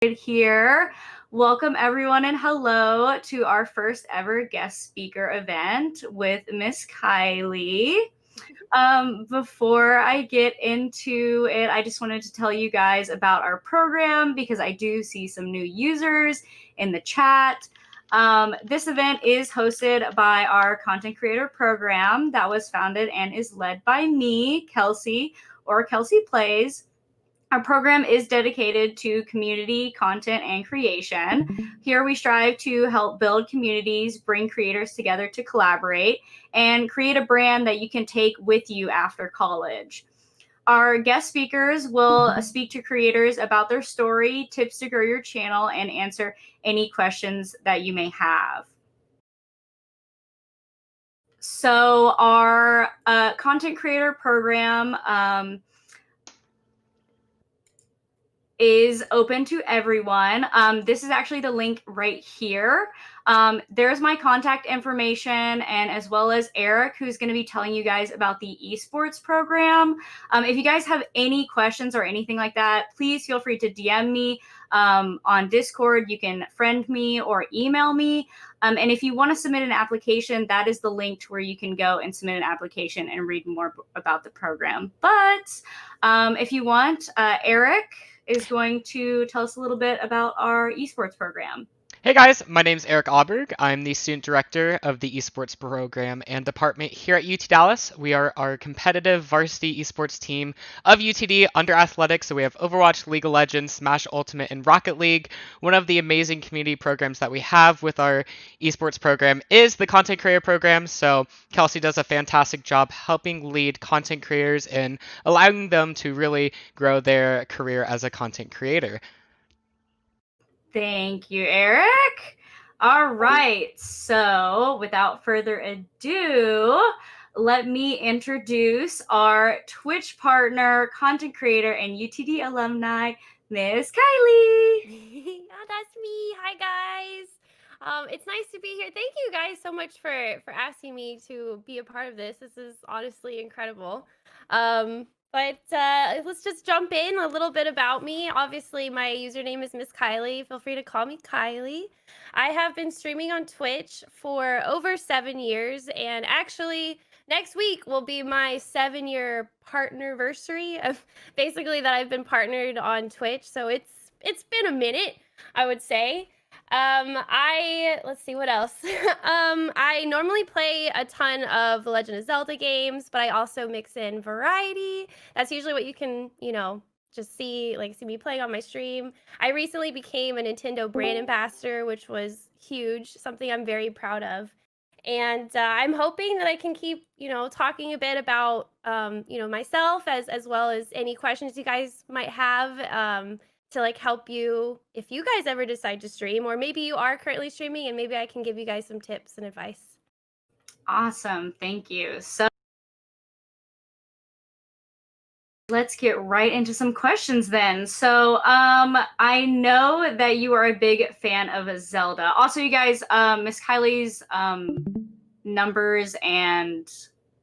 Here. Welcome everyone and hello to our first ever guest speaker event with Miss Kylie. Before I get into it, I just wanted to tell you guys about our program because I do see some new users in the chat. This event is hosted by our content creator program that was founded and is led by me, Kelsey, or Kelsey Plays. Our program is dedicated to community content and creation. Here we strive to help build communities, bring creators together to collaborate, and create a brand that you can take with you after college. Our guest speakers will speak to creators about their story, tips to grow your channel, and answer any questions that you may have. So our content creator program is open to everyone. This is actually the link right here. There's my contact information, and as well as Eric, who's going to be telling you guys about the esports program. If you guys have any questions or anything like that, please feel free to DM me on Discord. You can friend me or email me. And if you want to submit an application, that is the link to where you can go and submit an application and read more about the program. But if you want, Eric is going to tell us a little bit about our esports program. Hey guys, my name is Eric Auberg. I'm the student director of the esports program and department here at UT Dallas. We are our competitive varsity esports team of UTD under athletics. So we have Overwatch, League of Legends, Smash Ultimate, and Rocket League. One of the amazing community programs that we have with our esports program is the content creator program. So Kelsey does a fantastic job helping lead content creators and allowing them to really grow their career as a content creator. Thank you, Eric. All right. So without further ado, let me introduce our Twitch partner, content creator, and UTD alumni, Miss Kylie. Oh, that's me. Hi, guys. It's nice to be here. Thank you guys so much for asking me to be a part of this. This is honestly incredible. But let's just jump in. A little bit about me. Obviously, my username is MissKyliee. Feel free to call me Kylie. I have been streaming on Twitch for over 7 years, and actually, next week will be my 7-year partnerversary of basically that I've been partnered on Twitch. So it's been a minute, I would say. Let's see what else. I normally play a ton of the Legend of Zelda games, but I also mix in variety. That's usually what you can, just see me playing on my stream. I recently became a Nintendo brand ambassador, which was huge, something I'm very proud of. And I'm hoping that I can keep, talking a bit about, myself as well as any questions you guys might have. To help you if you guys ever decide to stream, or maybe you are currently streaming and maybe I can give you guys some tips and advice. Awesome. Thank you. So let's get right into some questions then. So I know that you are a big fan of Zelda. Also, you guys, Miss Kylie's numbers and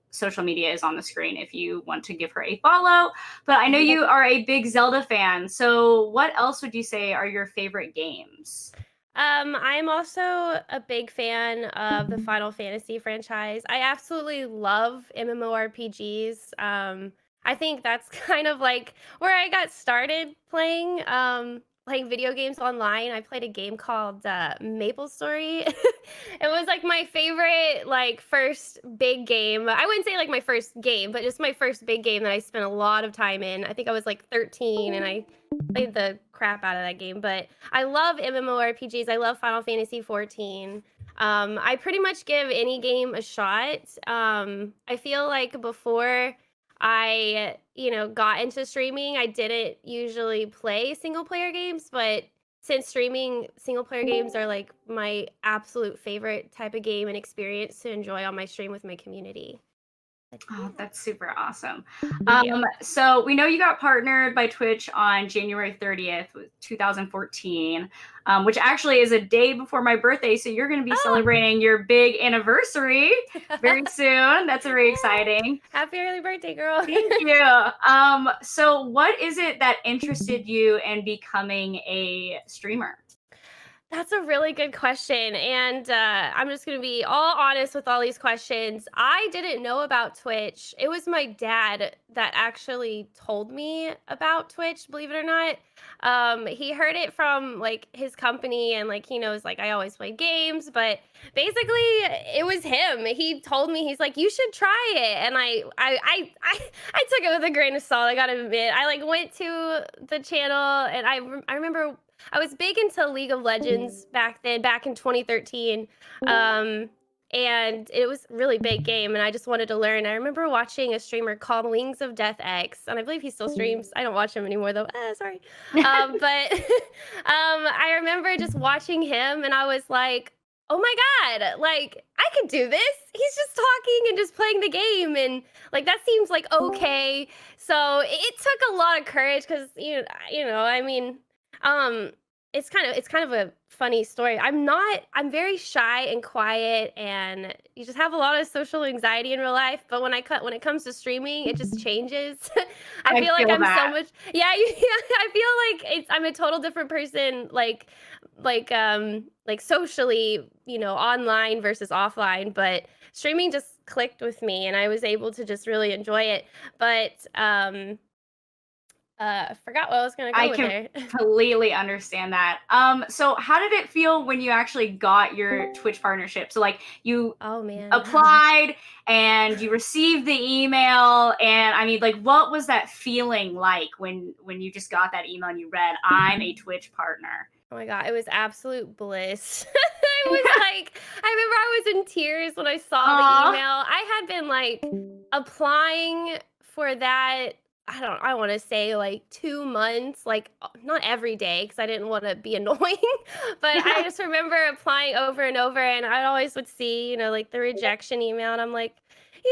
social media is on the screen if you want to give her a follow. But I know you are a big Zelda fan. So what else would you say are your favorite games? I'm also a big fan of the Final Fantasy franchise. I absolutely love MMORPGs. I think that's kind of like where I got started playing video games online. I played a game called Maple Story. It was like my favorite first big game. I wouldn't say like my first game, but just my first big game that I spent a lot of time in. I think I was like 13 and I played the crap out of that game, but I love MMORPGs. I love Final Fantasy 14. I pretty much give any game a shot. I feel like before I, got into streaming, I didn't usually play single player games, but since streaming, single player games are like my absolute favorite type of game and experience to enjoy on my stream with my community. Oh, that's super awesome. Thank you. So we know you got partnered by Twitch on January 30th, 2014, which actually is a day before my birthday. So you're going to be celebrating your big anniversary very soon. That's very exciting. Happy early birthday, girl. Thank you. So what is it that interested you in becoming a streamer? That's a really good question. And I'm just going to be all honest with all these questions. I didn't know about Twitch. It was my dad that actually told me about Twitch, believe it or not. He heard it from like his company, and like he knows like I always play games, but basically it was him. He told me, he's like, you should try it. And I took it with a grain of salt, I gotta admit. I like went to the channel, and I remember I was big into League of Legends back then, back in 2013. And it was a really big game, and I just wanted to learn. I remember watching a streamer called Wings of Death X, and I believe he still streams. I don't watch him anymore though. Sorry. But I remember just watching him, and I was like, oh my God, like I could do this. He's just talking and just playing the game, and like that seems like okay. So it took a lot of courage, because I mean, it's kind of a funny story. I'm very shy and quiet, and you just have a lot of social anxiety in real life, but when it comes to streaming, it just changes. I feel like I'm so much, yeah, I feel like I'm a total different person, like socially, online versus offline, but streaming just clicked with me, and I was able to just really enjoy it. But I forgot what I was gonna go with there. Completely understand that. So how did it feel when you actually got your Twitch partnership? So like you applied and you received the email, and I mean, like, what was that feeling like when you just got that email and you read, I'm a Twitch partner? Oh my God, it was absolute bliss. It was like, I remember I was in tears when I saw the email. I had been like applying for that, I want to say like 2 months, like not every day, because I didn't want to be annoying, but I just remember applying over and over, and I always would see, like the rejection email, and I'm like,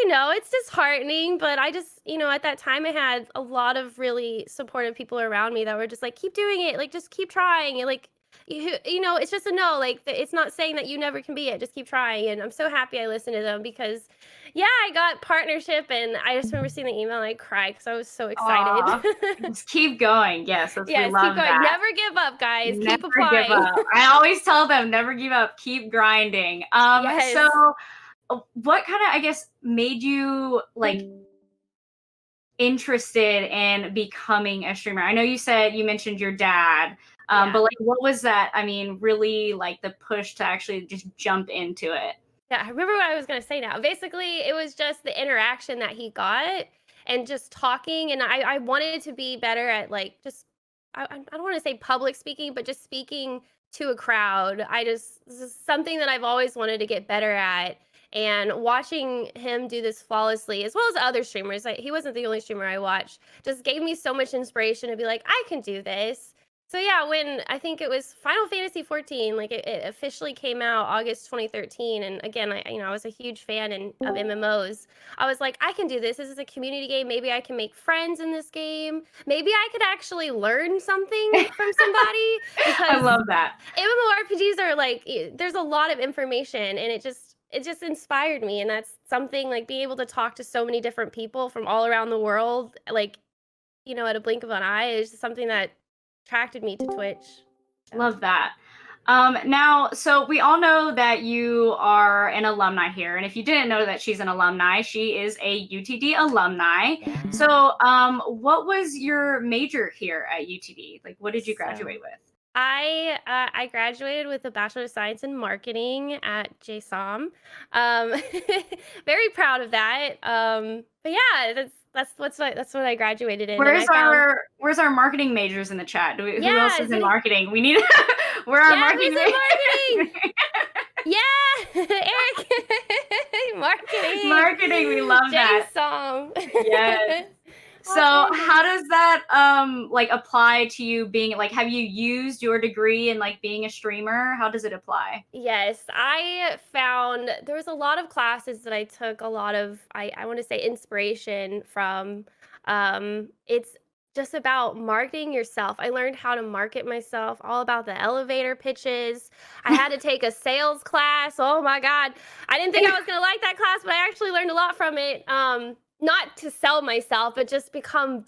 it's disheartening, but I just, at that time I had a lot of really supportive people around me that were just like, keep doing it, like just keep trying, and like, it's just a no, like it's not saying that you never can be it, just keep trying. And I'm so happy I listened to them, because yeah, I got partnership, and I just remember seeing the email and I cried because I was so excited. Just keep going. Yes, we yes, love keep going. that. Never give up, guys. Never keep applying. Give up. I always tell them, never give up, keep grinding. Yes. So what kind of, I guess, made you like interested in becoming a streamer? I know you mentioned your dad, but like, what was that? I mean, really like the push to actually just jump into it. Yeah, I remember what I was going to say now. Basically, it was just the interaction that he got, and just talking. And I wanted to be better at like just, I don't want to say public speaking, but just speaking to a crowd. This is something that I've always wanted to get better at. And watching him do this flawlessly, as well as other streamers, he wasn't the only streamer I watched, just gave me so much inspiration to be like, I can do this. So yeah, when I think it was Final Fantasy 14, like it officially came out August 2013, and again, I was a huge fan of MMOs. I was like, I can do this. This is a community game. Maybe I can make friends in this game. Maybe I could actually learn something from somebody. Because I love that. MMORPGs are like, there's a lot of information, and it just inspired me, and that's something like being able to talk to so many different people from all around the world, like at a blink of an eye, is just something that attracted me to Twitch. Love that. Now, so we all know that you are an alumni here, and if you didn't know that she's an alumni, she is a UTD alumni. Yeah. So, what was your major here at UTD? Like, what did you graduate with? I graduated with a Bachelor of Science in Marketing at JSOM. Very proud of that. But yeah, that's what I graduated in. Where's our marketing majors in the chat? Who else is in marketing? We need where are marketing majors? Yeah, Eric. Marketing. We love that. JSOM. Yes. So how does that like apply to you being like, have you used your degree in like being a streamer? How does it apply? Yes, I found there was a lot of classes that I took a lot of, I want to say, inspiration from. It's just about marketing yourself. I learned how to market myself, all about the elevator pitches. I had to take a sales class. Oh my God. I didn't think I was going to like that class, but I actually learned a lot from it. Not to sell myself, but just become,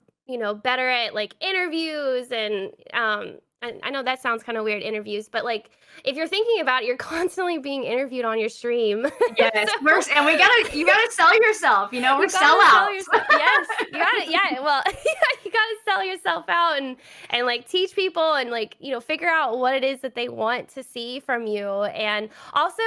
better at like interviews and I know that sounds kind of weird, interviews, but like if you're thinking about it, you're constantly being interviewed on your stream. Yes, So and you gotta sell yourself. You know, we're you gotta sell sellouts. yourself. Yes, you gotta. Yeah, well, yeah, you gotta sell yourself out and like teach people and like figure out what it is that they want to see from you, and also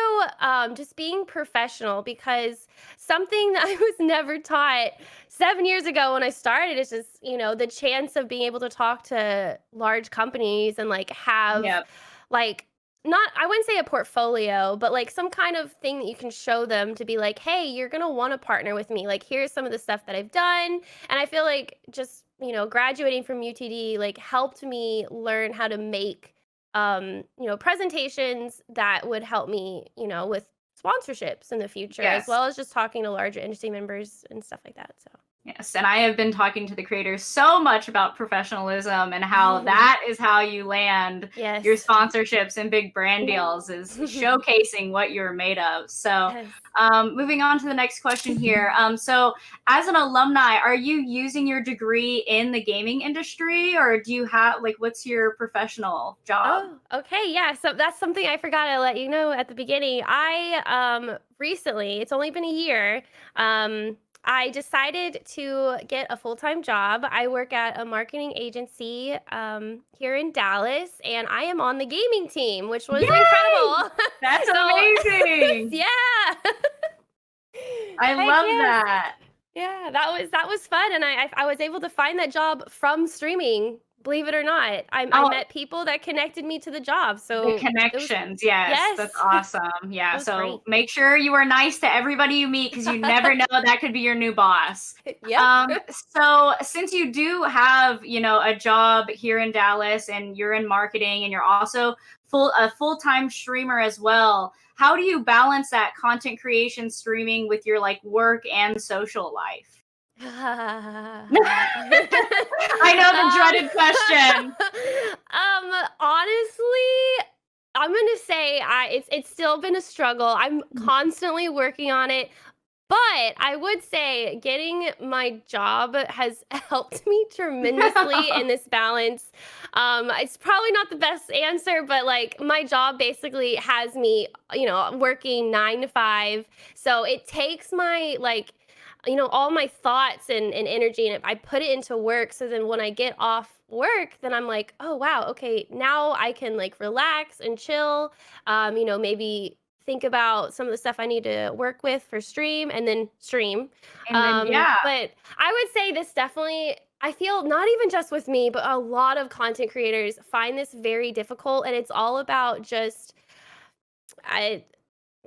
just being professional, because something that I was never taught 7 years ago when I started is just the chance of being able to talk to large companies and like have Yep. like not, I wouldn't say a portfolio, but like some kind of thing that you can show them to be like, hey, you're going to want to partner with me. Like, here's some of the stuff that I've done. And I feel like just, graduating from UTD, like helped me learn how to make, presentations that would help me, with sponsorships in the future, as Yes. well as just talking to larger industry members and stuff like that. So. Yes, and I have been talking to the creators so much about professionalism and how that is how you land Yes. your sponsorships and big brand deals, is showcasing what you're made of. So, Yes. moving on to the next question here. So, as an alumni, are you using your degree in the gaming industry, or do you have like what's your professional job? Oh, okay. Yeah. So that's something I forgot to let you know at the beginning. I recently, it's only been a year, I decided to get a full-time job. I work at a marketing agency here in Dallas, and I am on the gaming team, which was Yay! incredible. That's So, amazing. yeah. I Heck love yes. that. Yeah, that was fun, and I was able to find that job from streaming. Believe it or not, I Oh, met people that connected me to the job. the So it was, connections, yes, yes, that's awesome. it Yeah, was so great. make sure you are nice to everybody you meet because you never know that could be your new boss. Yep. So since you do have, a job here in Dallas and you're in marketing and you're also a full-time streamer as well, how do you balance that content creation streaming with your like work and social life? I know the dreaded question. Honestly, I'm gonna say it's still been a struggle. I'm constantly working on it. But I would say getting my job has helped me tremendously in this balance. It's probably not the best answer, but like my job basically has me, working 9 to 5. So it takes my like, all my thoughts and energy, and I put it into work. So then when I get off work, then I'm like, oh wow, okay, now I can like relax and chill. Maybe think about some of the stuff I need to work with for stream and then stream. And then, yeah. But I would say this definitely, I feel not even just with me, but a lot of content creators find this very difficult. And it's all about just I,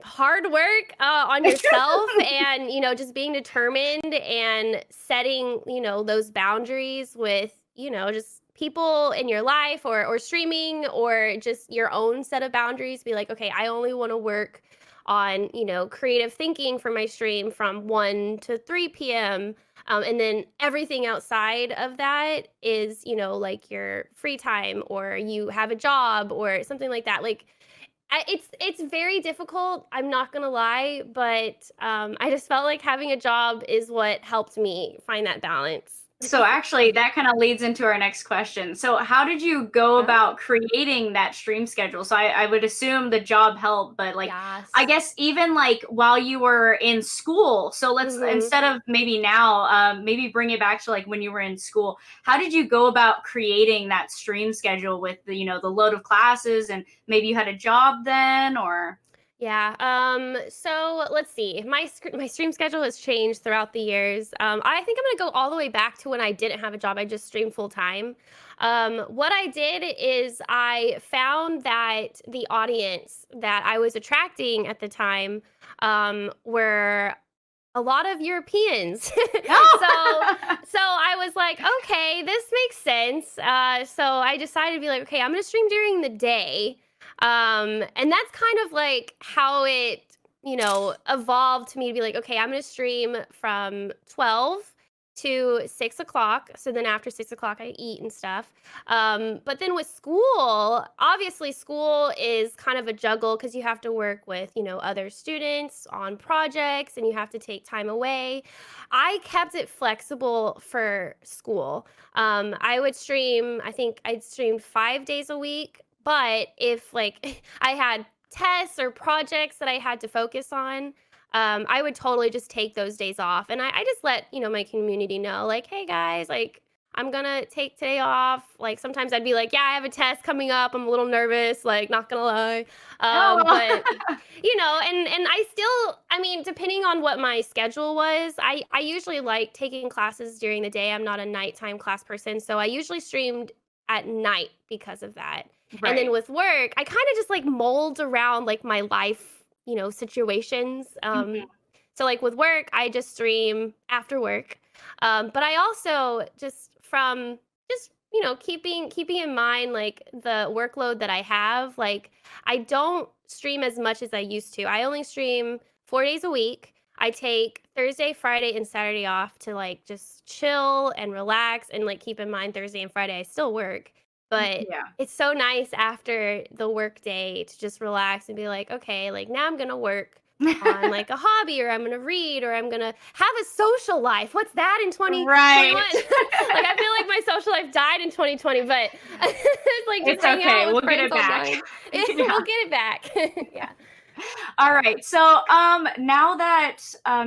hard work on yourself and, just being determined and setting, those boundaries with, just people in your life or streaming or just your own set of boundaries. Be like, okay, I only want to work on, creative thinking for my stream from 1 to 3 p.m. And then everything outside of that is, like your free time or you have a job or something like that. Like, it's very difficult. I'm not gonna lie, but I just felt like having a job is what helped me find that balance. So actually, that kind of leads into our next question. So how did you go Oh, about creating that stream schedule? So I would assume the job helped, but like, I yes. guess even like while you were in school. So let's, Mhm. instead of maybe now, maybe bring it back to like when you were in school. How did you go about creating that stream schedule with the, the load of classes, and maybe you had a job then, or? Yeah. So let's see. My stream schedule has changed throughout the years. I think I'm gonna go all the way back to when I didn't have a job. I just streamed full time. What I did is I found that the audience that I was attracting at the time were a lot of Europeans. Oh! So I was like, okay, this makes sense. So I decided to be like, okay, I'm gonna stream during the day. And that's kind of like how it, evolved to me to be like, okay, I'm gonna stream from 12 to 6 o'clock. So then after 6 o'clock, I eat and stuff. But then with school, obviously school is kind of a juggle because you have to work with, other students on projects and you have to take time away. I kept it flexible for school. I would stream, I think I'd stream 5 days a week. But if like I had tests or projects that I had to focus on, I would totally just take those days off. And I just let, my community know, like, hey guys, like, I'm gonna take today off. Like sometimes I'd be like, yeah, I have a test coming up. I'm a little nervous, like, not gonna lie. But and I still, I mean, depending on what my schedule was, I usually like taking classes during the day. I'm not a nighttime class person, so I usually streamed at night because of that. And then Right. with work, I kind of just like mold around like my life, situations. Mhm. So like with work, I just stream after work. But I also just from just keeping in mind like the workload that I have, like I don't stream as much as I used to. I only stream 4 days a week. I take Thursday, Friday, and Saturday off to like just chill and relax and like keep in mind Thursday and Friday I still work. But Yeah. it's so nice after the work day to just relax and be like, okay, like now I'm gonna work on like a hobby or I'm gonna read or I'm gonna have a social life. What's that in 2021? Right. Like I feel like my social life died in 2020, but it's like just It's hanging okay. out with We'll get friends it back. online. Yeah. We'll get it back. Yeah. All right. So, now that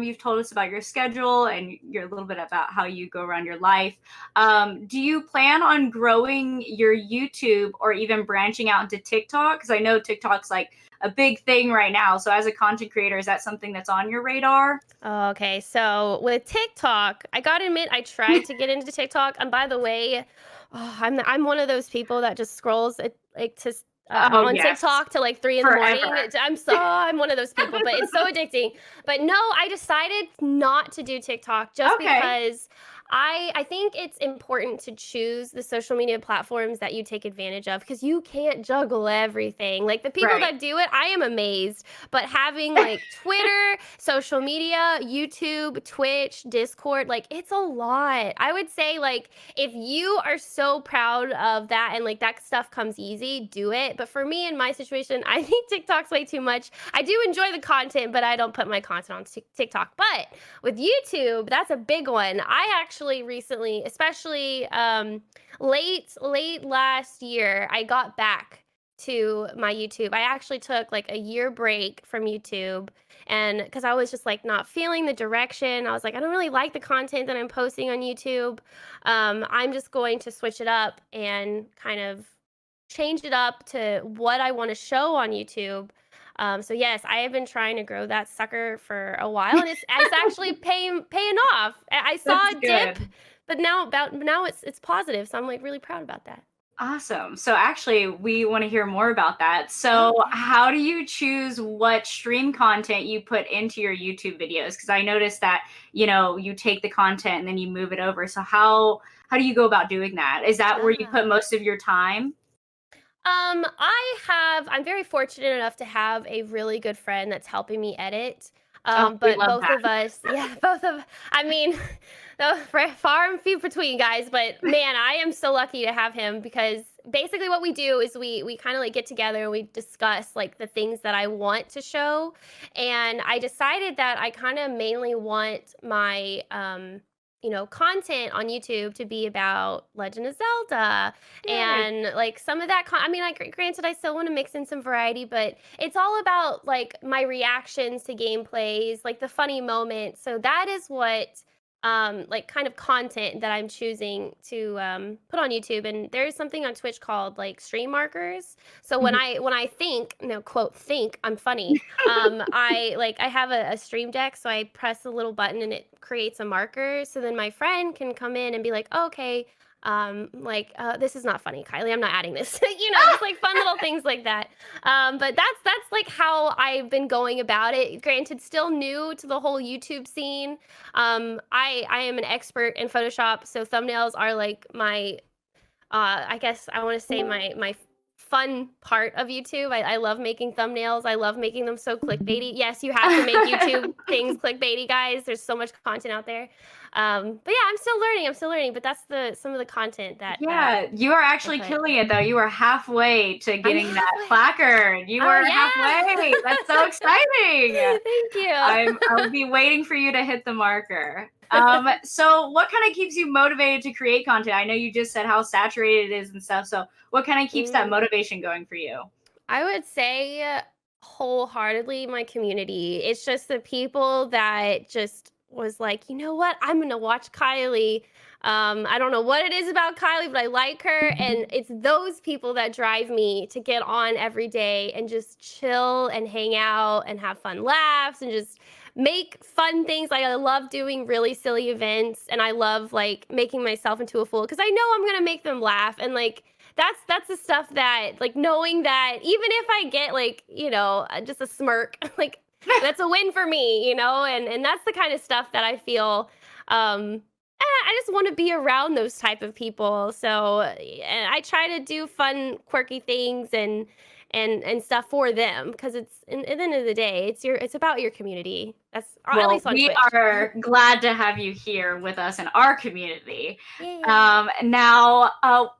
you've told us about your schedule and you're a little bit about how you go around your life, do you plan on growing your YouTube or even branching out into TikTok? Because I know TikTok's like a big thing right now. So, as a content creator, is that something that's on your radar? Okay, so with TikTok, I gotta admit, I tried to get into TikTok. And by the way, I'm one of those people that just scrolls it, like Oh, on yes. TikTok till like 3 in the morning. Forever. I'm one of those people, but it's so addicting. But no, I decided not to do TikTok just Okay. because I think it's important to choose the social media platforms that you take advantage of because you can't juggle everything. Like the people Right. that do it, I am amazed. But having like Twitter, social media, YouTube, Twitch, Discord, like it's a lot. I would say like if you are so proud of that and like that stuff comes easy, do it. But for me in my situation, I think TikTok's way too much. I do enjoy the content, but I don't put my content on TikTok. But with YouTube, that's a big one. I actually recently, especially late last year, I got back to my YouTube. I actually took like a year break from YouTube and because I was just like not feeling the direction. I was like, I don't really like the content that I'm posting on YouTube. I'm just going to switch it up and kind of change it up to what I want to show on YouTube. So yes, I have been trying to grow that sucker for a while, and it's actually paying off. I saw That's a dip, good. but now it's positive. So I'm like really proud about that. Awesome. So actually, we want to hear more about that. Oh So, yeah. how do you choose what stream content you put into your YouTube videos? Because I noticed that, you take the content and then you move it over. So how do you go about doing that? Is that where you Ah. put most of your time? I'm very fortunate enough to have a really good friend that's helping me edit. Oh, we But love both that. of us, yeah, I mean, though, far and few between, guys. But man, I am so lucky to have him because basically what we do is we kind of like get together and we discuss like the things that I want to show. And I decided that I kind of mainly want my, content on YouTube to be about Legend of Zelda Yay. and like some of that I mean, like granted I still want to mix in some variety, but it's all about like my reactions to gameplays, like the funny moments. So that is what like kind of content that I'm choosing to put on YouTube. And there is something on Twitch called like stream markers. So when Mhm. I think, quote think I'm funny, I have a stream deck, so I press a little button and it creates a marker. So then my friend can come in and be like, oh, okay, this is not funny, Kylie. I'm not adding this. Just like fun little Little things like that. But that's like how I've been going about it. Granted, still new to the whole YouTube scene. I am an expert in Photoshop, so thumbnails are like my I guess I want to say my fun part of YouTube. I love making thumbnails. I love making them so clickbaity. Yes, you have to make YouTube things clickbaity, guys. There's so much content out there. But yeah, I'm still learning. But that's some of the content that Yeah, you are actually killing it though. You are halfway to getting that placard. You are halfway. That's so exciting. Thank you. I'll be waiting for you to hit the marker. So what kind of keeps you motivated to create content? I know you just said how saturated it is and stuff. So what kind of keeps that motivation going for you? I would say wholeheartedly my community. It's just the people that just was like, you know what? I'm going to watch Kylie. I don't know what it is about Kylie, but I like her. And it's those people that drive me to get on every day and just chill and hang out and have fun laughs and just make fun things. Like I love doing really silly events and I love like making myself into a fool because I know I'm going to make them laugh. And like, that's the stuff that like knowing that even if I get like, just a smirk, like that's a win for me, and that's the kind of stuff that I feel I just want to be around those type of people. So and I try to do fun, quirky things and stuff for them because it's at the end of the day, it's about your community. That's at least on we Twitch. are glad to have you here with us in our community. Yeah. Now,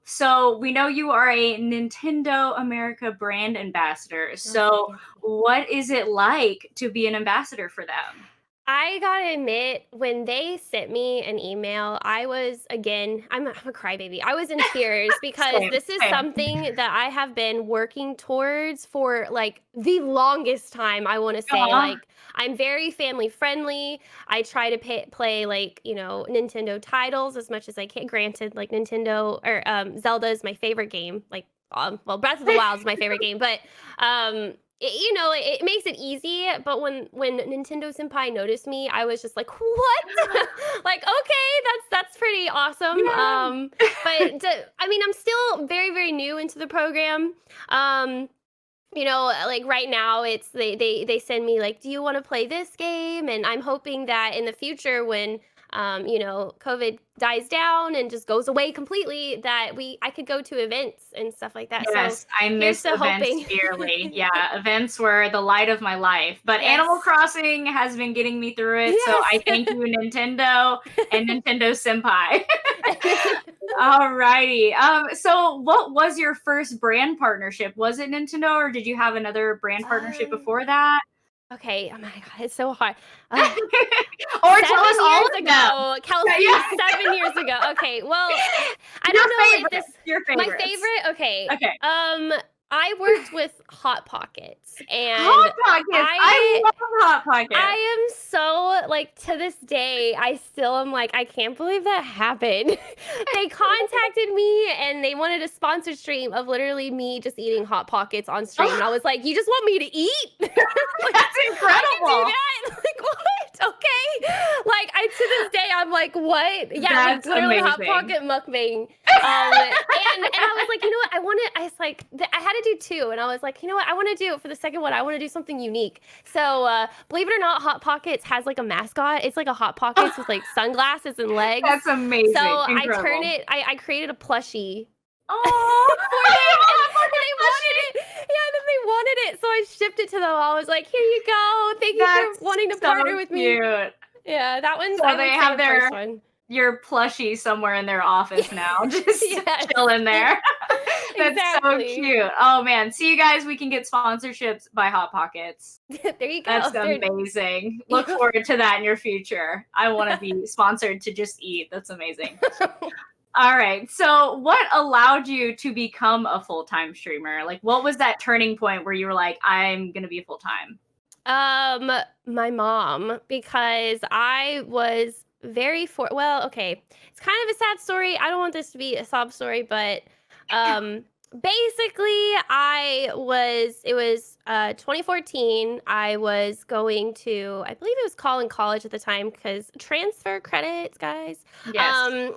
so we know you are a Nintendo America brand ambassador. So what is it like to be an ambassador for them? I gotta admit, when they sent me an email, I was, again, I'm a crybaby. I was in tears because this is something that I have been working towards for like the longest time, I want to say. Like, I'm very family friendly. I try to play like, Nintendo titles as much as I can. Granted, like Nintendo or Zelda is my favorite game. Like, Breath of the Wild is my favorite game, but it makes it easy. But when Nintendo Senpai noticed me, I was just like, what? Like, okay, that's pretty awesome. Yeah. I mean, I'm still very, very new into the program. Like right now it's they send me like, do you want to play this game? And I'm hoping that in the future when COVID dies down and just goes away completely, that I could go to events and stuff like that. Yes, so I miss events dearly. Yeah, events were the light of my life. But Animal Crossing has been getting me through it. Yes. So I thank you, Nintendo and Nintendo Senpai. Alrighty. So what was your first brand partnership? Was it Nintendo or did you have another brand partnership before that? Okay. Oh my God, it's so hard. Or tell us all ago, Kelsey, 7 years ago. Okay, well, I don't know if this your favorite. My favorite. Okay. Okay. I worked with Hot Pockets and Hot Pockets. I love Hot Pockets. I am so like to this day, I still am like, I can't believe that happened. They contacted me and they wanted a sponsored stream of literally me just eating Hot Pockets on stream. And I was like, you just want me to eat? Like, that's incredible. I can do that. Like, what? Okay. Like to this day, I'm like, what? Yeah, that's like, literally amazing. Hot Pocket mukbang. And I was like, you know what? I had to do two. And I was like, you know what? I want to do for the second one. I want to do something unique. So believe it or not, Hot Pockets has like a mascot. It's like a Hot Pockets with like sunglasses and legs. That's amazing. So Incredible. I created a plushie. Oh, for them. And they wanted it. Yeah, and then they wanted it. So I shipped it to them. I was like, here you go. Thank you for wanting to partner with me. Yeah, that one's so they have your plushie somewhere in their office now. Just chill in there. That's so cute. Oh man. See you guys, we can get sponsorships by Hot Pockets. There you go. That's amazing. Look forward to that in your future. I want to be sponsored to just eat. That's amazing. All right. So what allowed you to become a full-time streamer? Like what was that turning point where you were like, I'm going to be full-time? My mom, because I was well, okay. It's kind of a sad story. I don't want this to be a sob story, but Basically, it was 2014. I was going to, I believe it was Collin College at the time, because transfer credits, guys. Yes. Um,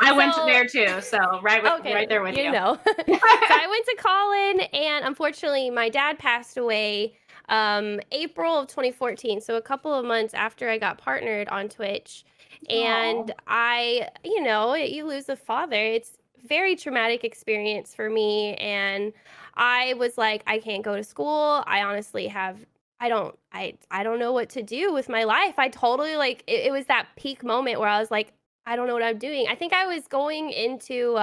I went so there too, so right there with you. So I went to Collin, and unfortunately, my dad passed away April of 2014. So a couple of months after I got partnered on Twitch, and you lose a father. It's very traumatic experience for me, and I was like, I can't go to school. I honestly have. I don't know what to do with my life. I totally it was that peak moment where I was like, I don't know what I'm doing. I think I was going into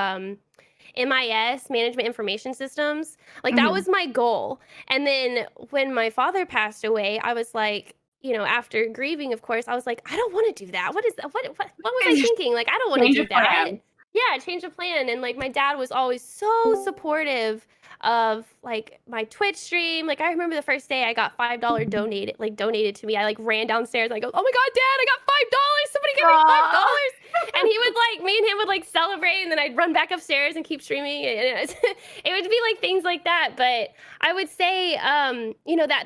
MIS, Management Information Systems. Like that was my goal. And then when my father passed away, I was like, after grieving, of course, I was like, I don't want to do that. What is that? What was I thinking? Like, I don't want to do that. Yeah, change the plan. And like my dad was always so supportive of like my Twitch stream. Like I remember the first day I got $5 donated to me. I like ran downstairs. I go, oh my God, Dad, I got $5. Somebody give me $5. And he would me and him would like celebrate, and then I'd run back upstairs and keep streaming. And it would be like things like that. But I would say,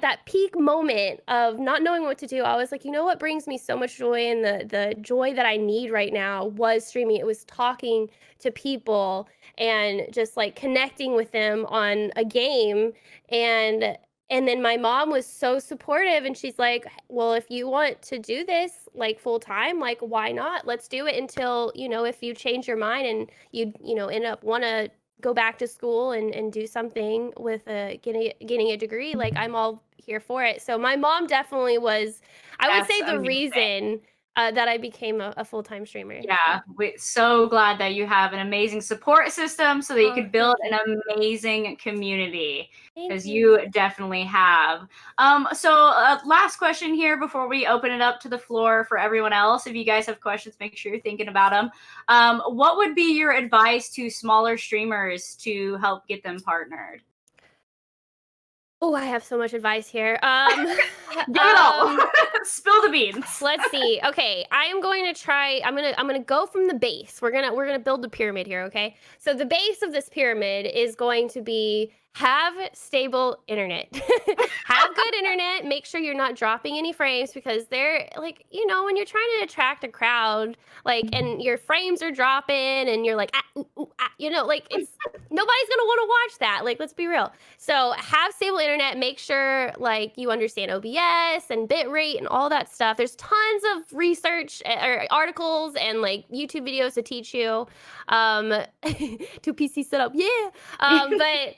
that peak moment of not knowing what to do, I was like, what brings me so much joy, and the joy that I need right now was streaming. It was talking to people and just like connecting with them on a game. And then my mom was so supportive, and she's like, well, if you want to do this like full time, like why not? Let's do it until, if you change your mind and you end up want to go back to school and do something with getting a degree, like I'm all here for it. So my mom definitely was, I would say, the reason that I became a full-time streamer. Yeah, we're so glad that you have an amazing support system so that you could build an amazing community, because you definitely have. So last question here before we open it up to the floor for everyone else. If you guys have questions, make sure you're thinking about them. What would be your advice to smaller streamers to help get them partnered? Oh, I have so much advice here. Give it all. Spill the beans. Let's see. Okay, I am going to try. I'm gonna go from the base. We're gonna build the pyramid here. Okay, so the base of this pyramid is going to be have stable internet. Have good internet. Make sure you're not dropping any frames, because they're like, when you're trying to attract a crowd, like, and your frames are dropping, and you're like, like it's nobody's gonna want to watch that. Like, let's be real. So have stable internet. Make sure like you understand OBS and bitrate and all that stuff. There's tons of research or articles and like YouTube videos to teach you. 2 PC setup, yeah. But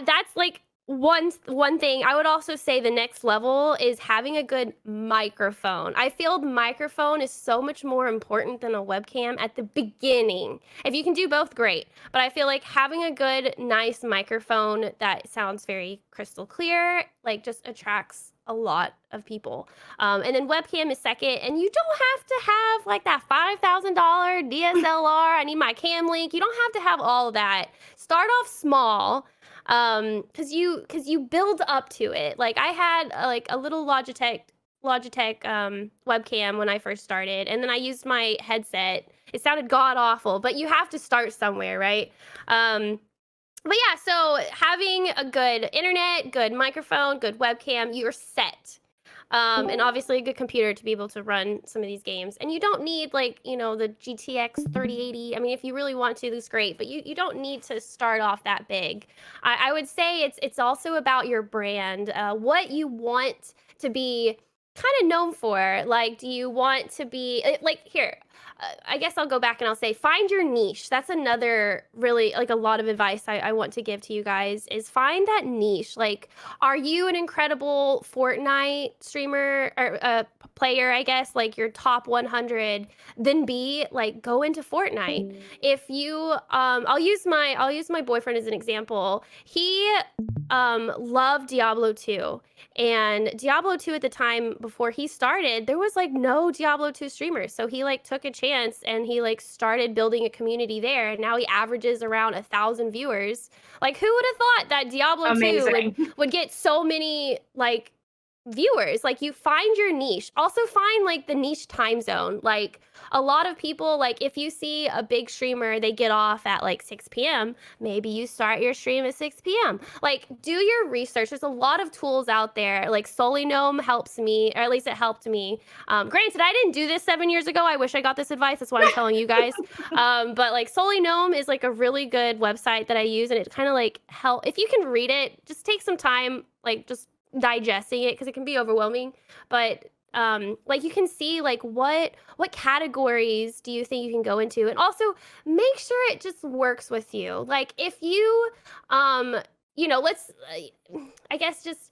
that's like one thing. I would also say the next level is having a good microphone. I feel the microphone is so much more important than a webcam at the beginning. If you can do both, great. But I feel like having a good, nice microphone that sounds very crystal clear, like, just attracts a lot of people. And then webcam is second. And you don't have to have like that $5,000 DSLR. I need my cam link. You don't have to have all of that. Start off small. Cause you build up to it. Like I had like a little Logitech webcam when I first started, and then I used my headset. It sounded god awful, but you have to start somewhere, right? But yeah, so having a good internet, good microphone, good webcam, you're set. And obviously a good computer to be able to run some of these games. And you don't need like, the GTX 3080. I mean, if you really want to, that's great, but you don't need to start off that big. I would say it's also about your brand, what you want to be kind of known for. Like, do you want to be like here? I guess I'll go back and I'll say, find your niche. That's another really like a lot of advice I want to give to you guys is find that niche. Like, are you an incredible Fortnite streamer or player, I guess, like your top 100, then go into Fortnite. If you, I'll use my boyfriend as an example. He loved Diablo 2. And Diablo 2 at the time before he started, there was like no Diablo 2 streamers. So he like took a chance and he like started building a community there. And now he averages around 1,000 viewers. Like, who would have thought that Diablo 2 would get so many like viewers. Like, you find your niche. Also find like the niche time zone. Like, a lot of people, like, if you see a big streamer, they get off at like 6 p.m., maybe you start your stream at 6 p.m. Like, do your research. There's a lot of tools out there. Like, Solinome helps me, or at least it helped me. Granted, I didn't do this 7 years ago. I wish I got this advice. That's why I'm telling you guys. But like, Solinome is like a really good website that I use, and it kind of like help, if you can read it, just take some time, like just digesting it, because it can be overwhelming. But like, you can see like what categories do you think you can go into, and also make sure it just works with you. Like, if you let's I guess just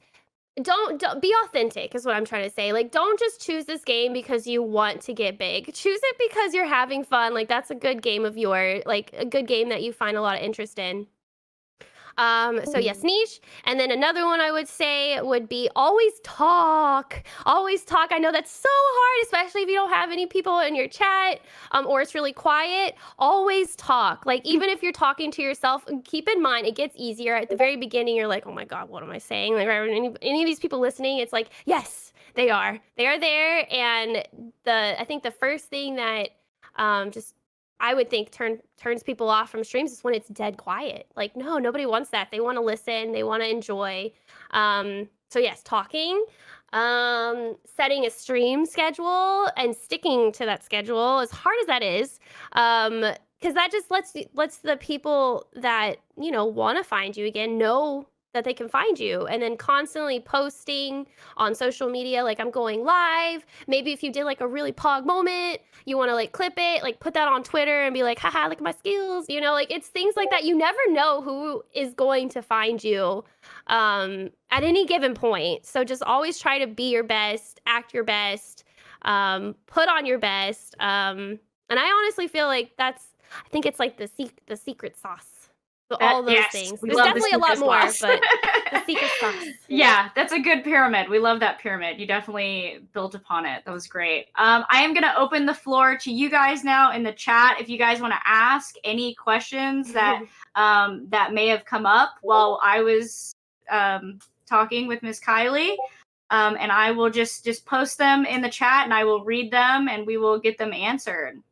don't be authentic is what I'm trying to say. Like, don't just choose this game because you want to get big. Choose it because you're having fun. Like, that's a good game of your, like, a good game that you find a lot of interest in. So yes, niche. And then another one I would say would be always talk. Always talk. I know that's so hard, especially if you don't have any people in your chat, or it's really quiet. Always talk. Like, even if you're talking to yourself, keep in mind it gets easier. At the very beginning, you're like, oh my God, what am I saying? Like, any of these people listening, it's like, yes, they are. They are there. And I think the first thing that just I would think turns people off from streams is when it's dead quiet. Like, no, nobody wants that. They want to listen. They want to enjoy. So yes, talking, setting a stream schedule and sticking to that schedule, as hard as that is, because that just lets the people that want to find you again know that they can find you. And then constantly posting on social media, like, I'm going live. Maybe if you did like a really pog moment, you want to like clip it, like put that on Twitter and be like, haha, look at my skills. Like, it's things like that. You never know who is going to find you at any given point. So just always try to be your best, act your best, put on your best. And I honestly feel like I think it's like the secret sauce. So all those things. There's definitely a lot more, but the secret sauce. Yeah, that's a good pyramid. We love that pyramid. You definitely built upon it. That was great. I am going to open the floor to you guys now in the chat. If you guys want to ask any questions that that may have come up while I was talking with MissKyliee, and I will just post them in the chat, and I will read them, and we will get them answered.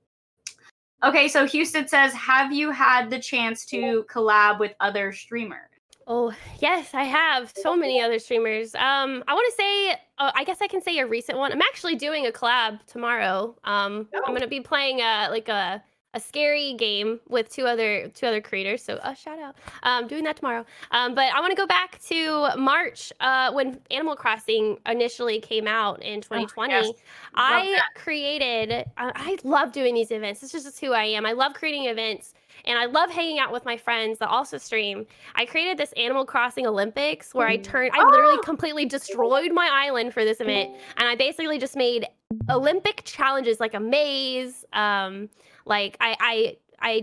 Okay, so Houston says, have you had the chance to collab with other streamers? Oh, yes, I have. So many other streamers. I want to say, I guess I can say a recent one. I'm actually doing a collab tomorrow. I'm going to be playing a scary game with two other creators. So shout out. Doing that tomorrow. But I want to go back to March when Animal Crossing initially came out in 2020. Yes. I created, I love doing these events. It's just who I am. I love creating events. And I love hanging out with my friends that also stream. I created this Animal Crossing Olympics where I literally completely destroyed my island for this event. And I basically just made Olympic challenges, like a maze. Like I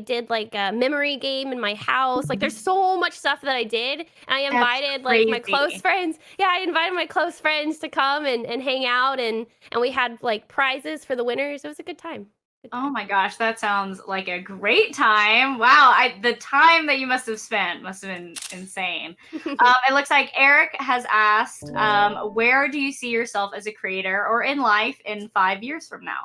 did like a memory game in my house. Like, there's so much stuff that I did. And I invited like my close friends. Yeah, I invited my close friends to come and hang out. And we had like prizes for the winners. It was a good time. Oh my gosh, that sounds like a great time. Wow, the time that you must have spent must have been insane. It looks like Eric has asked, where do you see yourself as a creator or in life in 5 years from now?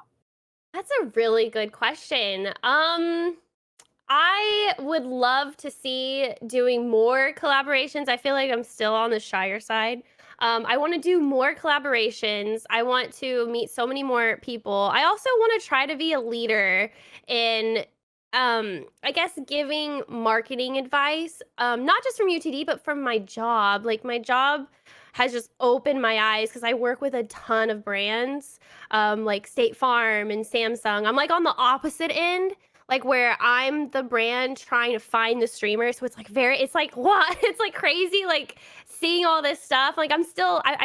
That's a really good question. I would love to see doing more collaborations. I feel like I'm still on the shyer side. I want to do more collaborations. I want to meet so many more people. I also want to try to be a leader in, I guess, giving marketing advice, not just from UTD, but from my job. Like, my job has just opened my eyes because I work with a ton of brands, like State Farm and Samsung. I'm like on the opposite end, like where I'm the brand trying to find the streamer. So it's like it's like, what? It's like crazy, like seeing all this stuff. Like, I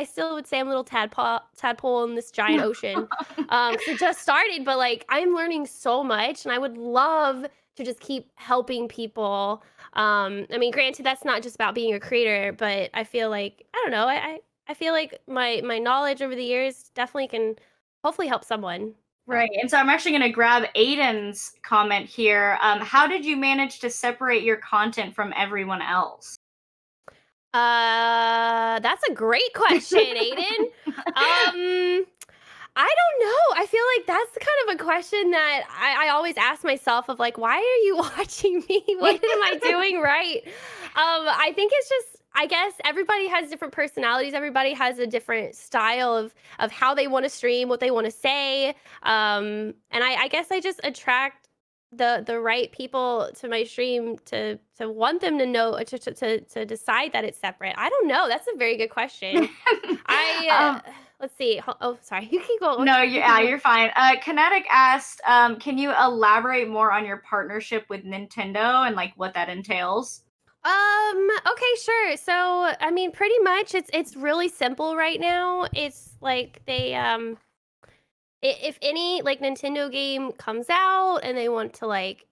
still would say I'm a little tadpole in this giant ocean. So it just started, but like, I'm learning so much, and I would love to just keep helping people. I mean, granted, that's not just about being a creator, but I feel like, I don't know, I feel like my knowledge over the years definitely can hopefully help someone. Right. And so I'm actually going to grab Aiden's comment here. How did you manage to separate your content from everyone else? That's a great question, Aiden. I don't know. I feel like that's kind of a question that I always ask myself of like, why are you watching me? What am I doing right? I think it's just, I guess everybody has different personalities. Everybody has a different style of how they want to stream, what they want to say. And I guess I just attract the right people to my stream to want them to know to decide that it's separate. I don't know. That's a very good question. I let's see. Oh, sorry. You can go. No, you're fine. Kinetic asked, can you elaborate more on your partnership with Nintendo and like what that entails? Okay, sure. So, I mean, pretty much it's really simple right now. It's like they if any like Nintendo game comes out and they want to like,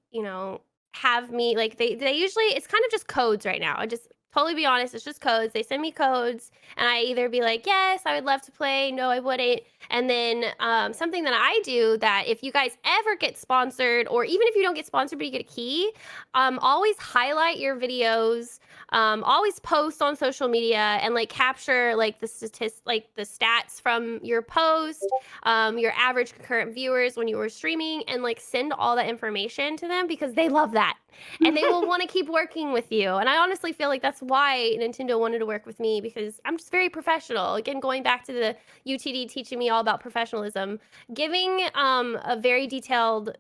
have me like they usually it's kind of just codes right now. I just totally be honest, it's just codes. They send me codes and I either be like, "Yes, I would love to play. No, I wouldn't." And then something that I do that if you guys ever get sponsored or even if you don't get sponsored but you get a key, always highlight your videos, always post on social media and like capture like the stats from your post, your average concurrent viewers when you were streaming, and like send all that information to them because they love that and they will want to keep working with you. And I honestly feel like that's why Nintendo wanted to work with me because I'm just very professional. Again, going back to the UTD teaching me all about professionalism, giving a very detailed,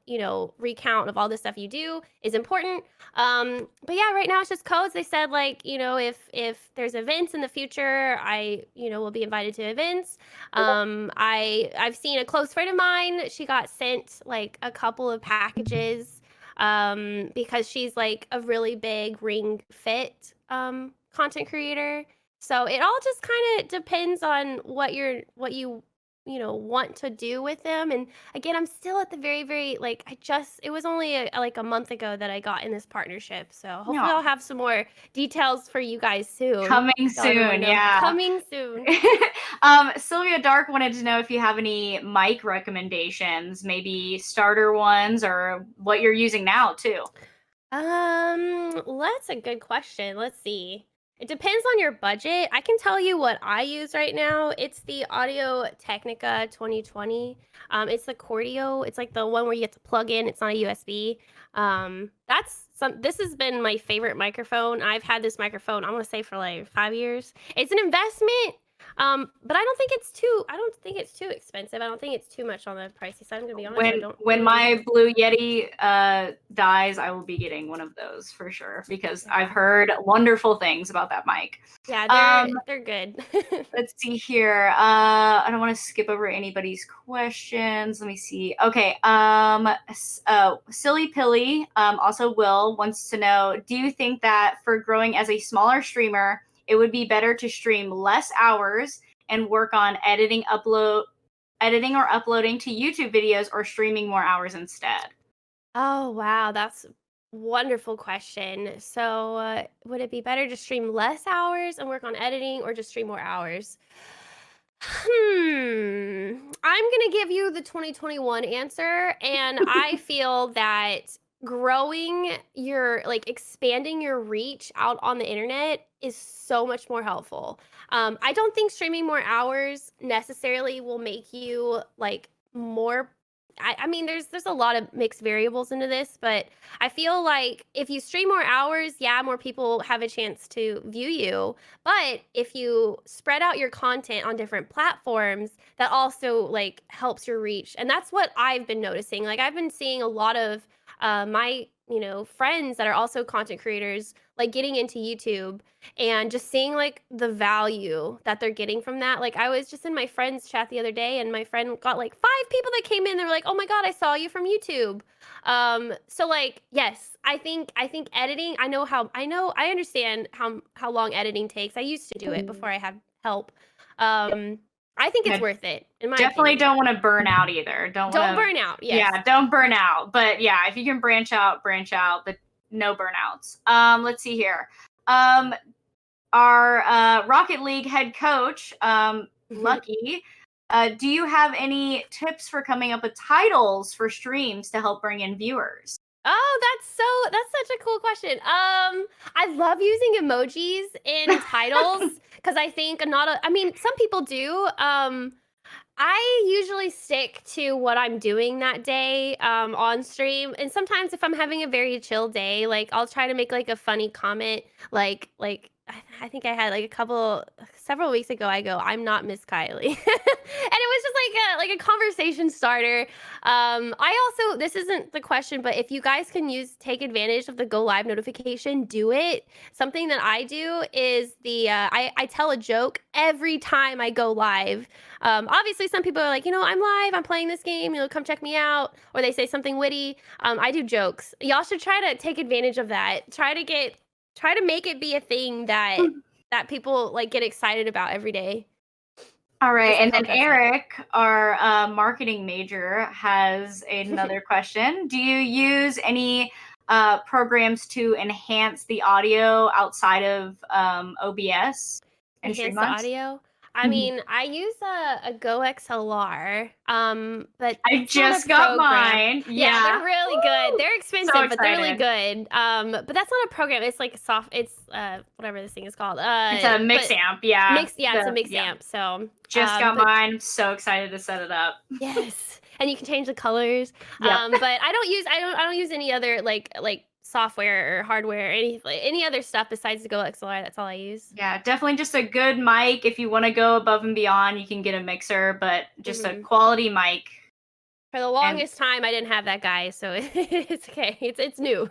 recount of all the stuff you do is important. But yeah, right now it's just codes. They said like, if there's events in the future, I, will be invited to events. I've seen a close friend of mine. She got sent like a couple of packages because she's like a really big Ring Fit content creator. So it all just kind of depends on what you want to do with them. And again, I'm still at the very, very like it was only like a month ago that I got in this partnership. So hopefully Yeah. I'll have some more details for you guys soon. Coming soon, yeah. Coming soon. Sylvia Dark wanted to know if you have any mic recommendations, maybe starter ones or what you're using now too. That's a good question. Let's see. It depends on your budget. I can tell you what I use right now. It's the Audio Technica 2020. It's the Cordio. It's like the one where you get to plug in. It's not a USB. This has been my favorite microphone. I've had this microphone, I want to say for like 5 years. It's an investment. But I don't think it's too expensive. I don't think it's too much on the pricey side. I'm gonna be honest. When my Blue Yeti dies, I will be getting one of those for sure because I've heard wonderful things about that mic. Yeah, they're good. Let's see here. I don't want to skip over anybody's questions. Let me see. Okay. Silly Pilly, also Will wants to know, do you think that for growing as a smaller streamer, it would be better to stream less hours and work on editing or uploading to YouTube videos or streaming more hours instead? Oh, wow. That's a wonderful question. So, would it be better to stream less hours and work on editing or just stream more hours? I'm going to give you the 2021 answer. And I feel that expanding your reach out on the internet is so much more helpful. I don't think streaming more hours necessarily will make you like more. I mean, there's a lot of mixed variables into this, but I feel like if you stream more hours, yeah, more people have a chance to view you. But if you spread out your content on different platforms, that also like helps your reach. And that's what I've been noticing. Like I've been seeing a lot of my friends that are also content creators like getting into YouTube and just seeing like the value that they're getting from that. Like I was just in my friend's chat the other day and my friend got like 5 people that came in. They were like, "Oh my God, I saw you from YouTube." So like, yes, I think editing, I understand how long editing takes. I used to do it before I had help. I think it's worth it. In my Definitely opinion. don't want to burn out either. Don't burn out. Yes. Yeah, don't burn out. But yeah, if you can branch out, but no burnouts. Let's see here. Our Rocket League head coach, Lucky, do you have any tips for coming up with titles for streams to help bring in viewers? Oh, that's such a cool question. I love using emojis in titles because I think I mean, some people do. I usually stick to what I'm doing that day on stream, and sometimes if I'm having a very chill day, like I'll try to make like a funny comment, like I think I had like several weeks ago. I go, "I'm not Miss Kylie," and it was just like a conversation starter. I also, this isn't the question, but if you guys can take advantage of the go live notification, do it. Something that I do is I tell a joke every time I go live. Obviously, some people are like, I'm live, I'm playing this game, come check me out, or they say something witty. I do jokes. Y'all should try to take advantage of that. Try to make it be a thing that people like get excited about every day. All right, and then Okay. Eric, our marketing major, has another question. Do you use any programs to enhance the audio outside of OBS and Enhance the audio. I mean, I use a Go XLR, but I it's not just a got program. mine. Yeah, they're really good. Woo! They're expensive, So but they're really excited. good. But that's not a program. It's like it's whatever this thing is called. It's a mix amp, yeah. It's a mix amp. So Just got but mine. So excited to set it up. yes, and you can change the colors. Yep. But I don't use any other like software or hardware or any other stuff besides the Go XLR. That's all I use. Yeah, definitely just a good mic. If you want to go above and beyond, you can get a mixer, but just a quality mic. For the longest time, I didn't have that, guy, so it's okay. It's new.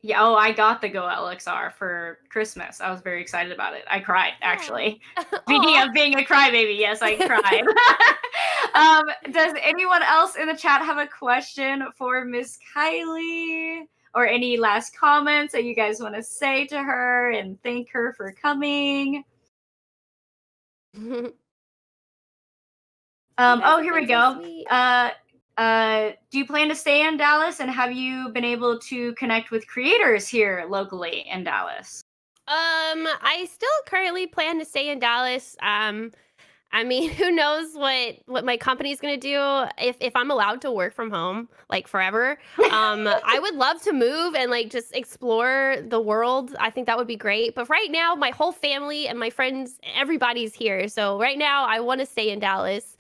Yeah, I got the Go LXR for Christmas. I was very excited about it. I cried, actually. Speaking of being a crybaby, yes, I cried. Does anyone else in the chat have a question for Miss Kylie? Or any last comments that you guys want to say to her and thank her for coming? Here we go. Do you plan to stay in Dallas, and have you been able to connect with creators here locally in Dallas? I still currently plan to stay in Dallas. I mean, who knows what my company's gonna do if I'm allowed to work from home like forever. I would love to move and like just explore the world. I think that would be great. But right now, my whole family and my friends, everybody's here. So right now, I want to stay in Dallas.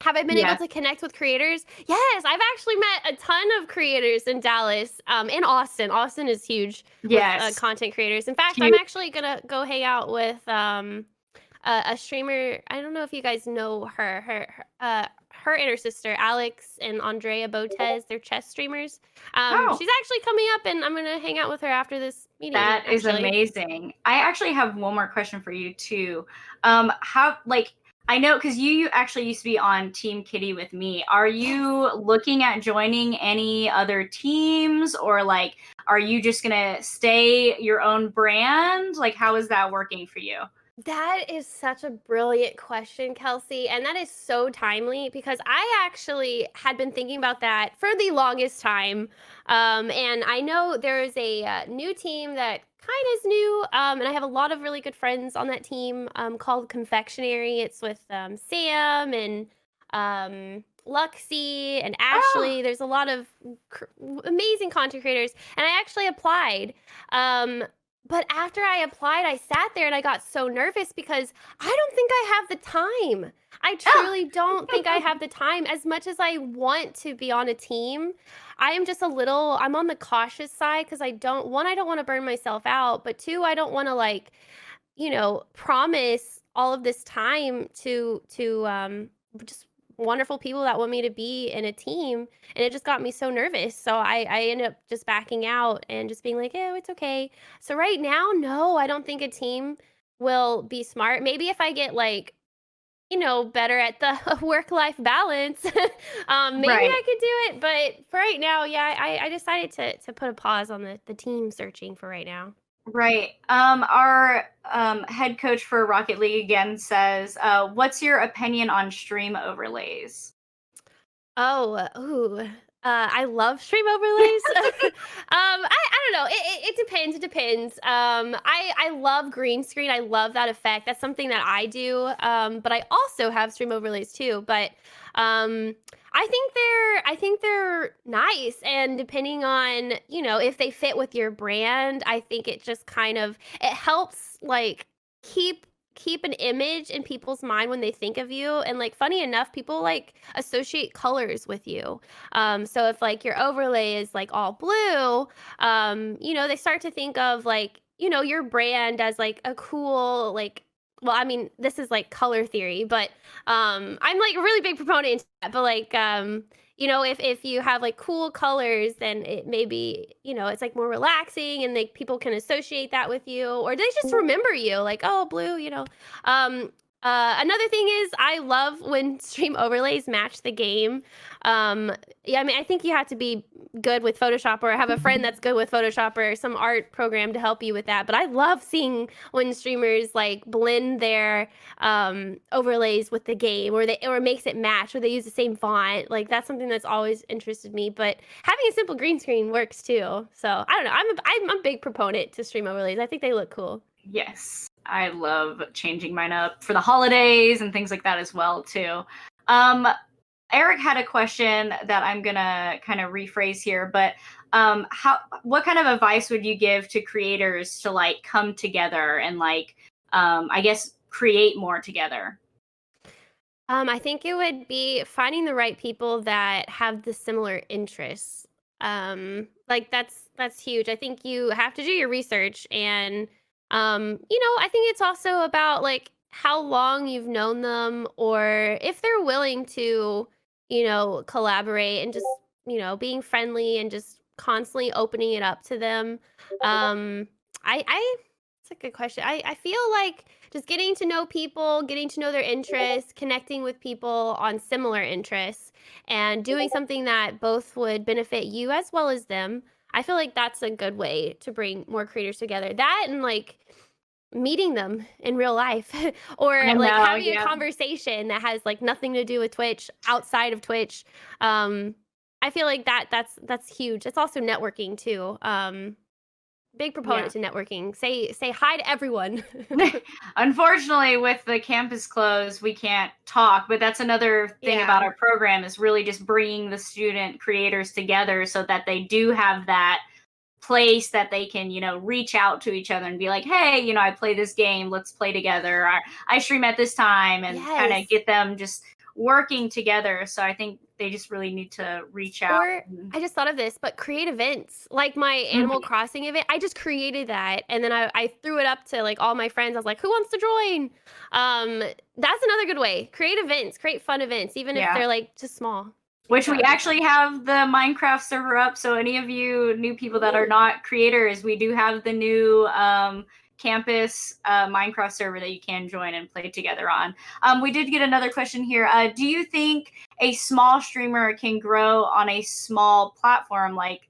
Have I been able to connect with creators? Yes, I've actually met a ton of creators in Dallas, in Austin. Austin is huge with content creators. In fact, I'm actually gonna go hang out with a streamer. I don't know if you guys know her and her sister Alex and Andrea Botez. They're chess streamers. She's actually coming up, and I'm gonna hang out with her after this meeting. That is amazing. I actually have one more question for you too. I know, because you actually used to be on Team Kitty with me. Are you looking at joining any other teams, or like, are you just gonna stay your own brand? Like, how is that working for you? That is such a brilliant question, Kelsey, and that is so timely because I actually had been thinking about that for the longest time. And I know there's a new team that kind of is new, and I have a lot of really good friends on that team called Confectionery. It's with Sam and Luxie and Ashley. There's a lot of amazing content creators, and I actually applied. But after I applied, I sat there and I got so nervous because I don't think I have the time. I truly don't think I have the time. As much as I want to be on a team, I'm on the cautious side because I don't want to burn myself out. But two, I don't want to promise all of this time to just wonderful people that want me to be in a team, and it just got me so nervous. So I ended up just backing out and just being like, oh, it's okay. So right now, no, I don't think a team will be smart. Maybe if I get better at the work-life balance, maybe I could do it. But for right now, yeah, I decided to put a pause on the team searching for right now. Right. Our head coach for Rocket League again says, what's your opinion on stream overlays? I love stream overlays. I don't know. It depends. It depends. I love green screen. I love that effect. That's something that I do. But I also have stream overlays too. But I think they're nice, and depending on, if they fit with your brand, I think it just kind of it helps like keep keep an image in people's mind when they think of you. And like funny enough, people like associate colors with you. So if like your overlay is like all blue, they start to think of like, your brand as like a cool like well, I mean, this is like color theory, but I'm like a really big proponent into that. But like if you have like cool colors, then it maybe, it's like more relaxing, and like people can associate that with you, or they just remember you like, oh, blue, um another thing is I love when stream overlays match the game. Yeah, I mean, I think you have to be good with Photoshop, or have a friend that's good with Photoshop, or some art program to help you with that. But I love seeing when streamers like blend their overlays with the game, or it makes it match, or they use the same font. Like that's something that's always interested me. But having a simple green screen works too. So I don't know. I'm a big proponent to stream overlays. I think they look cool. Yes, I love changing mine up for the holidays and things like that as well too. Um, Eric had a question that I'm gonna kind of rephrase here, but what kind of advice would you give to creators to like come together and like, I guess create more together? I think it would be finding the right people that have the similar interests. Like that's huge. I think you have to do your research, and I think it's also about like how long you've known them, or if they're willing to, collaborate, and just, being friendly, and just constantly opening it up to them. Um I It's a good question. I feel like just getting to know people, getting to know their interests, connecting with people on similar interests, and doing something that both would benefit you as well as them. I feel like that's a good way to bring more creators together. That, and like meeting them in real life, or I like know, having a yeah. conversation that has like nothing to do with Twitch, outside of Twitch. Um I feel like that's huge. It's also networking too. Big Yeah. proponent to networking. Say hi to everyone. Unfortunately, with the campus closed, we can't talk, but that's another thing about Yeah. our program is really just bringing the student creators together so that they do have that place that they can, reach out to each other and be like, hey, I play this game, let's play together. I stream at this time, and kind of Yes. get them just working together. So I think they just really need to reach out. Or I just thought of this, but create events. Like my Animal Mhm. Crossing event, I just created that, and then I threw it up to like all my friends. I was like, "Who wants to join?" That's another good way. Create events, create fun events, even if Yeah. they're like just small. I think Which that we would be actually fun. have the Minecraft server up. So any of you new people that are Ooh. not creators, we do have the new campus Minecraft server that you can join and play together on. We did get another question here. Do you think a small streamer can grow on a small platform like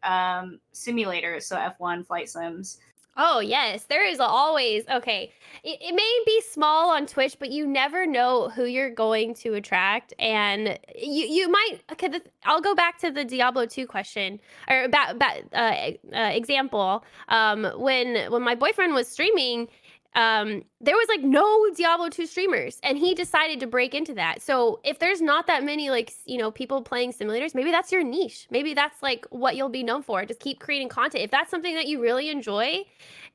simulators, so F1 flight sims? Oh, yes. There is always okay. It may be small on Twitch, but you never know who you're going to attract, and you might. Okay, I'll go back to the Diablo 2 question, or example. When my boyfriend was streaming, there was like no Diablo 2 streamers, and he decided to break into that. So if there's not that many like people playing simulators, maybe that's your niche. Maybe that's like what you'll be known for. Just keep creating content. If that's something that you really enjoy,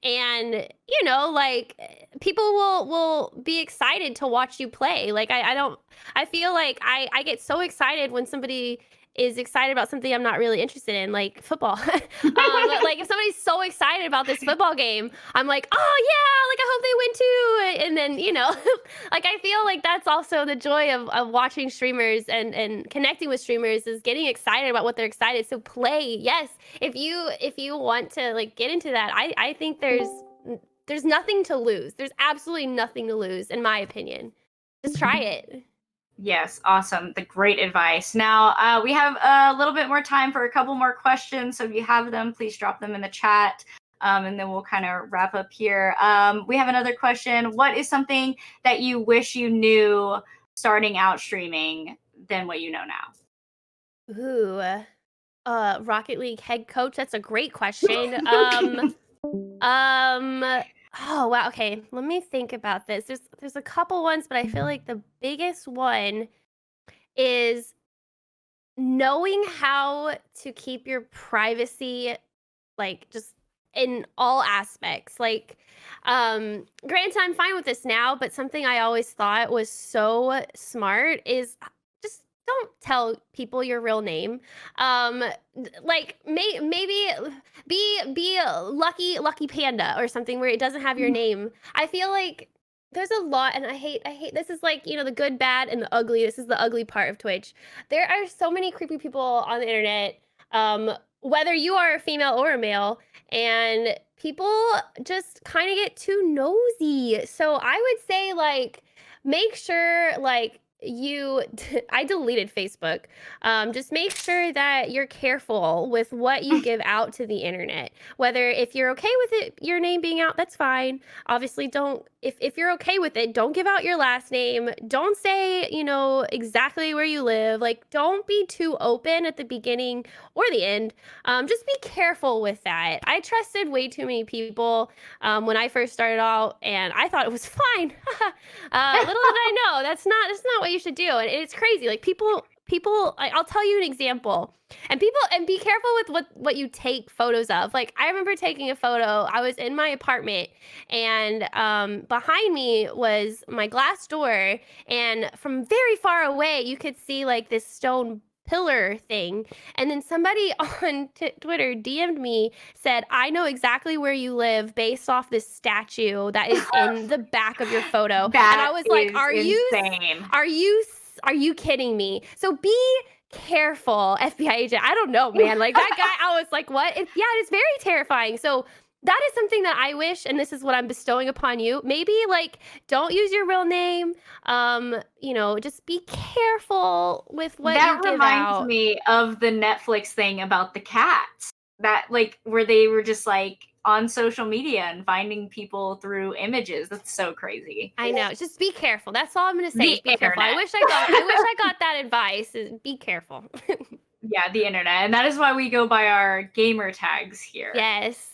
and like people will be excited to watch you play. Like I don't I feel like I get so excited when somebody is excited about something I'm not really interested in, like football. Like if somebody's so excited about this football game, I'm like, oh yeah, like I hope they win too. And then like I feel like that's also the joy of watching streamers, and connecting with streamers, is getting excited about what they're excited. So play, yes. If you want to like get into that, I think there's nothing to lose. There's absolutely nothing to lose, in my opinion. Just try it. Yes, awesome. The great advice. Now, we have a little bit more time for a couple more questions. So if you have them, please drop them in the chat. And then we'll kind of wrap up here. We have another question. What is something that you wish you knew starting out streaming than what you know now? Ooh, Rocket League head coach. That's a great question. Um, oh wow. Okay, let me think about this. There's a couple ones, but I feel like the biggest one is knowing how to keep your privacy, like, just in all aspects. Like, granted, I'm fine with this now, but something I always thought was so smart is just don't tell people your real name. Like, maybe be a lucky panda or something where it doesn't have your name. I feel like there's a lot, and I hate this is like, the good, bad, and the ugly. This is the ugly part of Twitch. There are so many creepy people on the internet, whether you are a female or a male, and people just kind of get too nosy. So I would say, like, make sure, like, I deleted Facebook. Just make sure that you're careful with what you give out to the internet. Whether, if you're okay with it, your name being out, that's fine. Obviously, don't, if you're okay with it, don't give out your last name. Don't say, exactly where you live. Like, don't be too open at the beginning or the end. Just be careful with that. I trusted way too many people when I first started out, and I thought it was fine. Little did I know that's not what you should do. And it's crazy. Like, people. I'll tell you an example. And be careful with what you take photos of. Like, I remember taking a photo. I was in my apartment, and behind me was my glass door, and from very far away you could see, like, this stone pillar thing. And then somebody on Twitter DM'd me, said, "I know exactly where you live based off this statue that is in the back of your photo." And I was like, are you kidding me? So be careful, FBI agent. I don't know, man. Like, that guy, I was like, what? It is very terrifying. So that is something that I wish, and this is what I'm bestowing upon you. Maybe, like, don't use your real name. Just be careful with what you give out. That reminds me of the Netflix thing about the cats. That, like, where they were just, like, on social media and finding people through images. That's so crazy. I know. Just be careful. That's all I'm going to say. Be careful. I wish I got that advice. Be careful. Yeah, the internet. And that is why we go by our gamer tags here. Yes.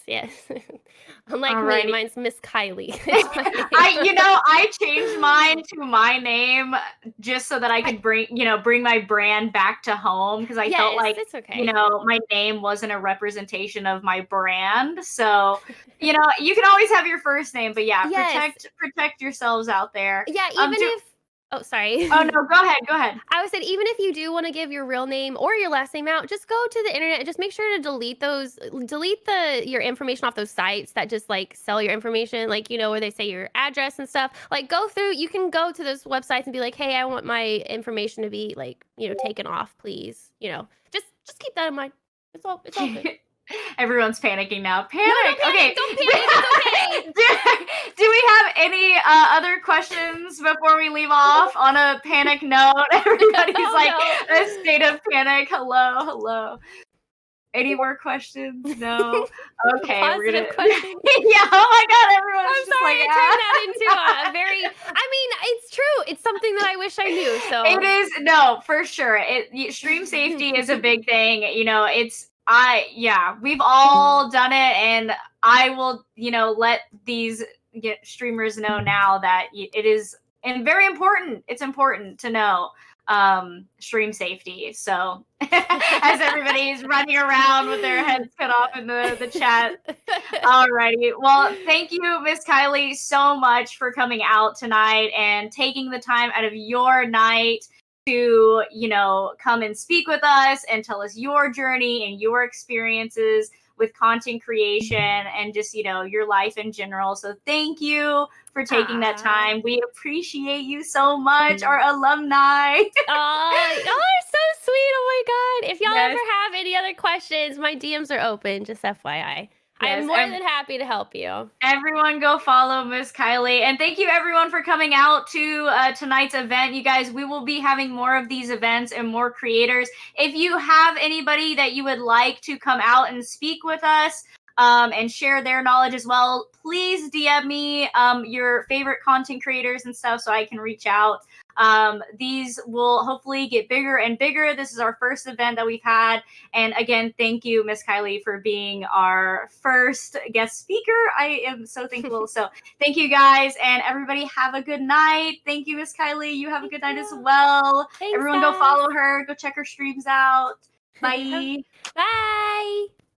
Unlike me, mine's MissKyliee. I changed mine to my name just so that I could bring my brand back to home, because I felt like, it's okay. My name wasn't a representation of my brand. So, you can always have your first name, but protect yourselves out there. Yeah, even if oh, sorry. Oh, no, go ahead. I was saying, even if you do want to give your real name or your last name out, just go to the internet and just make sure to delete your information off those sites that just, like, sell your information, like, where they say your address and stuff. Like, you can go to those websites and be like, "Hey, I want my information to be, like, taken off, please." Just keep that in mind. It's all good. Everyone's panicking now. No, don't panic. Okay. Don't panic. It's okay. Do we have any other questions before we leave off on a panic note? Everybody's a state of panic. Hello. Any more questions? No. Okay, we're gonna. Questions. Yeah. Oh my God, everyone's I'm just sorry. like, I turned that into a very. I mean, it's true. It's something that I wish I knew. So it is. No, for sure. Stream safety is a big thing. We've all done it, and I will, let these streamers know now that it is, and very important. It's important to know stream safety. So as everybody's running around with their heads cut off in the chat. Alrighty. Well, thank you, MissKyliee, so much for coming out tonight and taking the time out of your night to, come and speak with us and tell us your journey and your experiences with content creation and just, your life in general. So thank you for taking that time. We appreciate you so much, our alumni. Y'all are so sweet. Oh my God. If y'all ever have any other questions, my DMs are open, just FYI. Yes, I'm more than happy to help you. Everyone go follow MissKyliee. And thank you everyone for coming out to tonight's event. You guys, we will be having more of these events and more creators. If you have anybody that you would like to come out and speak with us and share their knowledge as well, please DM me your favorite content creators and stuff so I can reach out. These will hopefully get bigger and bigger. This is our first event that we've had. And again, thank you, MissKyliee, for being our first guest speaker. I am so thankful. So thank you guys, and everybody have a good night. Thank you, MissKyliee. You have a good night as well. Thanks, Everyone guys. go follow her. Go check her streams out. Bye. Bye.